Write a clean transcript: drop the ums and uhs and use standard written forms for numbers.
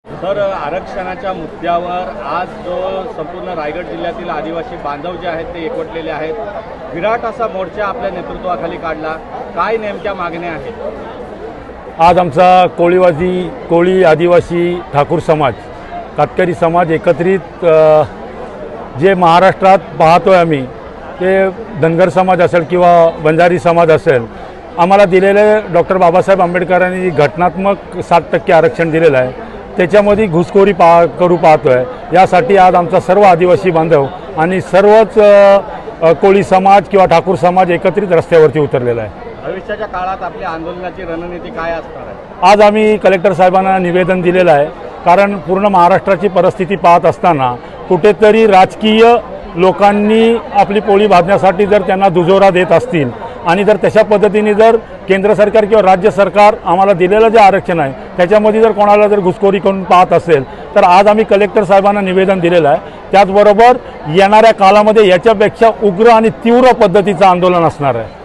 तर आरक्षणाच्या मुद्द्यावर आज जो संपूर्ण रायगड जिल्ह्यातील आदिवासी बांधव जे आहेत ते एकवटलेले आहेत, विराट असा मोर्चा आपल्या नेतृत्वाखाली काढला. काय नेमक्या मागण्या आहेत? आज आमचा कोळी आदिवासी ठाकूर समाज, कातकरी समाज एकत्रित जे महाराष्ट्रात पाहतोय आम्ही, ते धनगर समाज असेल किंवा बंजारी समाज असेल, आम्हाला दिलेले डॉक्टर बाबासाहेब आंबेडकरांनी घटनात्मक 60% आरक्षण दिलेलं आहे, त्याच्यामध्ये घुसखोरी करू पाहतोय. यासाठी आज आमचा सर्व आदिवासी बांधव आणि सर्वच कोळी समाज किंवा ठाकूर समाज एकत्रित रस्त्यावरती उतरलेला आहे. भविष्याच्या काळात आपल्या आंदोलनाची रणनीती काय असणार आहे? आज आम्ही कलेक्टर साहेबांना निवेदन दिलेलं आहे, कारण पूर्ण महाराष्ट्राची परिस्थिती पाहत असताना कुठेतरी राजकीय लोकांनी आपली पोळी बांधण्यासाठी जर त्यांना दुजोरा देत असतील आणि जर तशा पद्धतीने जर केंद्र सरकार किंवा राज्य सरकार आम्हाला दिलेलं जे आरक्षण आहे त्याच्यामध्ये जर कोणाला जर घुसखोरी करून पाहत असेल, तर आज आम्ही कलेक्टर साहेबांना निवेदन दिलेलं आहे. त्याचबरोबर येणाऱ्या काळामध्ये याच्यापेक्षा उग्र आणि तीव्र पद्धतीचं आंदोलन असणार आहे.